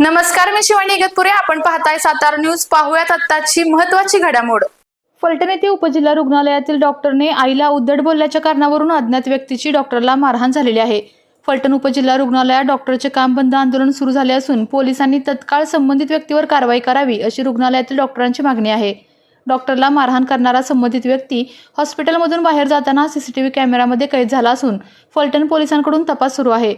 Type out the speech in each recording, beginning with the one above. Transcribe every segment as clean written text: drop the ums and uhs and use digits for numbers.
नमस्कार, मी शिवानी इगतपुरे. आपण पाहताय सातारा न्यूज. पाहुयात आत्ताची महत्त्वाची घडामोड. फलटण येथे उपजिल्हा रुग्णालयातील डॉक्टरने आईला उद्धट बोलल्याच्या कारणावरून अज्ञात व्यक्तीची डॉक्टरला मारहाण झालेली आहे. फलटण उपजिल्हा रुग्णालयात डॉक्टरचे काम बंद आंदोलन सुरू झाले असून पोलिसांनी तत्काळ संबंधित व्यक्तीवर कारवाई करावी अशी रुग्णालयातील डॉक्टरांची मागणी आहे. डॉक्टरला मारहाण करणारा संबंधित व्यक्ती हॉस्पिटलमधून बाहेर जाताना सीसीटीव्ही कॅमेऱ्यामध्ये कैद झाला असून फलटण पोलिसांकडून तपास सुरू आहे.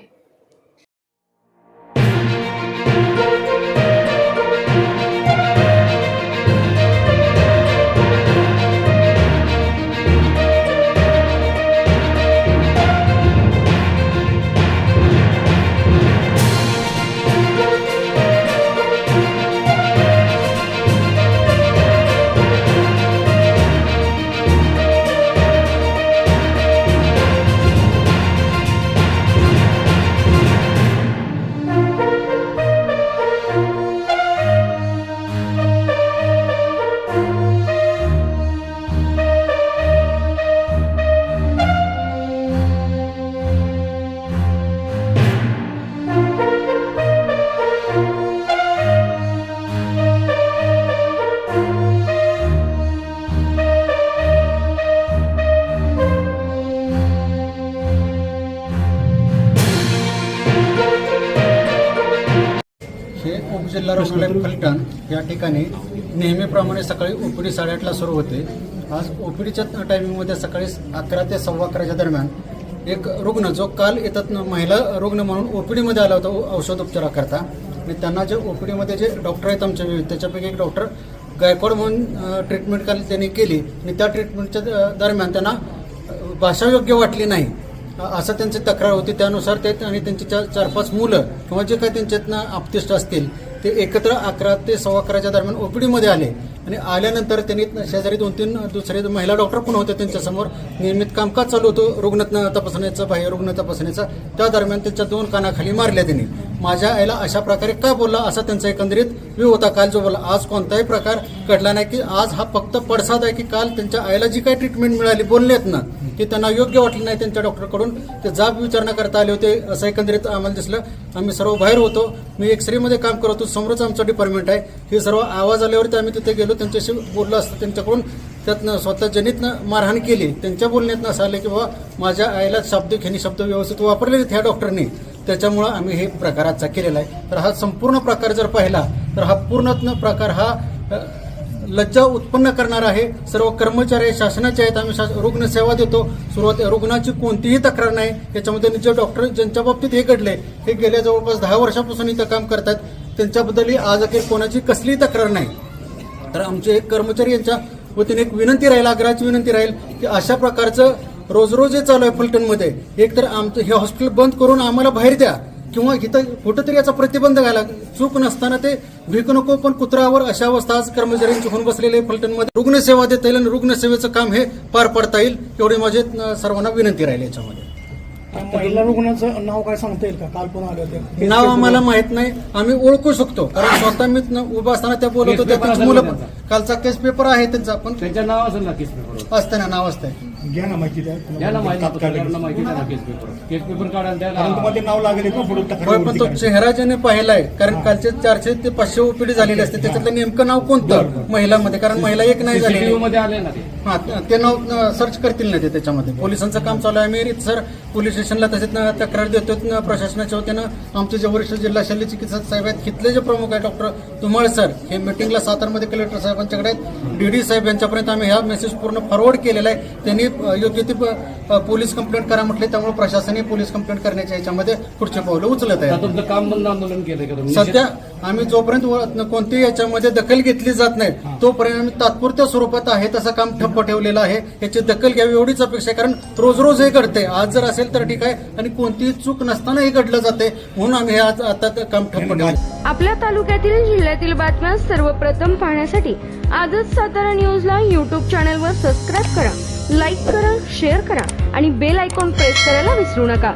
उपजिल्हा रुग्णालय फलटण या ठिकाणी नेहमीप्रमाणे सकाळी ओपीडी 8:30ला सुरू होते. आज ओपीडीच्या टायमिंगमध्ये सकाळी 11 ते 11:15च्या दरम्यान एक रुग्ण जो काल येतात महिला रुग्ण म्हणून ओपीडीमध्ये आला होता औषधोपचाराकरता, आणि त्यांना जे ओपीडीमध्ये जे डॉक्टर आहेत आमच्या विविध त्याच्यापैकी एक डॉक्टर गायकवाड म्हणून ट्रीटमेंट काल त्यांनी केली, आणि त्या ट्रीटमेंटच्या दरम्यान त्यांना भाषा योग्य वाटली नाही असं त्यांची तक्रार होती. त्यानुसार ते आणि त्यांची 4-5 मुलं किंवा जे काही त्यांच्यातनं आपतिष्ट असतील ते एकत्र 11 ते 11:15च्या दरम्यान ओपीडीमध्ये आले, आणि आल्यानंतर त्यांनी शेजारी 2-3 दुसरे महिला डॉक्टर पण होते त्यांच्यासमोर. नियमित कामकाज चालू होतं रुग्ण तपासण्याचं, बाह्य रुग्ण तपासण्याचं. त्या दरम्यान त्यांच्या 2 कानाखाली मारल्या त्यांनी. माझ्या आईला अशा प्रकारे का बोलला असा त्यांचा एकंदरीत व्यू होता काल जो बोलला. आज कोणताही प्रकार घडला नाही, की आज हा फक्त पडसाद आहे की काल त्यांच्या आईला जी काही ट्रीटमेंट मिळाली बोललेत ना की त्यांना योग्य वाटलं नाही त्यांच्या डॉक्टरकडून, ते जाब विचारणा करता आले होते असं एकंदरीत आम्हाला दिसलं. आम्ही सर्व बाहेर होतो. मी एक्सरेमध्ये काम करत होतो, समोरच आमचं डिपार्टमेंट आहे. हे सर्व आवाज आल्यावरती आम्ही तिथे गेलो, त्यांच्याशी बोललो असतं. त्यांच्याकडून त्यातनं स्वतः जनितनं मारहाण केली. त्यांच्या बोलण्यातनं असं आलं की बाबा माझ्या आईला शाब्दिक शब्द व्यवस्थित वापरले ह्या डॉक्टरने, त्याच्यामुळं आम्ही हे प्रकार आजचा केलेला आहे. तर हा संपूर्ण प्रकार जर पाहिला तर हा पूर्ण प्रकार हा लज्जा उत्पन्न करणार आहे. सर्व कर्मचारी शासनाचे आहेत. आम्ही रुग्णसेवा देतो. सुरुवात रुग्णाची कोणतीही तक्रार नाही. याच्यामध्ये जे डॉक्टर ज्यांच्या बाबतीत हे घडले हे गेल्या जवळपास 10 वर्षापासून इथं काम करतात, त्यांच्याबद्दलही आज अखेर कोणाची कसलीही तक्रार नाही. तर आमचे एक कर्मचारी यांच्या वतीने एक विनंती राहील, आग्रहाची विनंती राहील की अशा प्रकारचं रोज हे चालू आहे फलटणमध्ये. एक तर आमचं हे हॉस्पिटल बंद करून आम्हाला बाहेर द्या, किंवा इथं कुठंतरी याचा प्रतिबंध घाला. चूक नसताना ते भीक नको पण कुत्रावर अशा अवस्था आज कर्मचाऱ्यांची होऊन बसलेले फलटणमध्ये. रुग्णसेवा देता येईल आणि रुग्णसेवेचं काम हे पार पाडता येईल एवढी माझी सर्वांना विनंती राहील. याच्यामध्ये महिला रुग्णाचं नाव काय सांगता येईल का? काल पण आले होते. नाव आम्हाला माहित नाही, आम्ही ओळखू शकतो कारण स्वतः मी उभा असताना त्या बोलत होत्या. त्यांची मुलं कालचा केस पेपर आहे त्यांचा, पण त्यांच्या नाव असेल ना केस पेपर असतं ना, नाव असतंय. घ्या ना माहिती द्या. केस पेपर काढायला तुम्हाला नाव लागेल का पुढे होय, पण तो चेहरा ज्याने पाहिलाय, कारण कालचे 400 ते 500 ओपीडी झालेले असते, त्याच्यातलं नेमकं नाव कोणतं महिलामध्ये, कारण महिला एक नाही झालेली. मध्ये आले ना ते. हा, ते नाव सर्च करतील ना ते. त्याच्यामध्ये पोलिसांचं काम चालू आहे. आम्ही सर पोलीस स्टेशनला तसेच तक्रार देतो प्रशासनाच्या वतीनं. आमचे जे वरिष्ठ जिल्हा शल्य चिकित्सक साहेब आहेत, तिथले जे प्रमुख आहे डॉक्टर धुमाळ सर, हे मिटिंगला सातारमध्ये कलेक्टर साहेबांच्याकडे आहेत. डीडी साहेब यांच्यापर्यंत आम्ही हा मेसेज पूर्ण फॉरवर्ड केलेला आहे. त्यांनी योग्य ती पोलीस कंप्लेंट करा म्हटले, त्यामुळे प्रशासनाने पोलीस कंप्लेंट करण्याच्या याच्यामध्ये पुढचे पावलं उचलत आहे. तुमचं काम बंद आंदोलन केलं का? सध्या आम्ही जोपर्यंत कोणतीही याच्यामध्ये दखल घेतली जात नाही तोपर्यंत आम्ही तात्पुरत्या स्वरूपात आहे तसं काम ठप्प ठेवलेलं आहे. याची दखल घ्यावी एवढीच अपेक्षा आहे, कारण रोज हे घडते. आज जर असेल तर ठीक आहे, आणि कोणतीही चूक नसताना हे घडलं जाते, म्हणून आम्ही हे आज आता काम ठप्प ठेवलं. आपल्या तालुक्यातील जिल्ह्यातील बातम्या सर्वप्रथम पाहण्यासाठी आजच सातारा न्यूजला YouTube चॅनलवर सबस्क्राईब करा, लाईक करा, शेअर करा आणि बेल आयकॉन प्रेस करायला विसरू नका.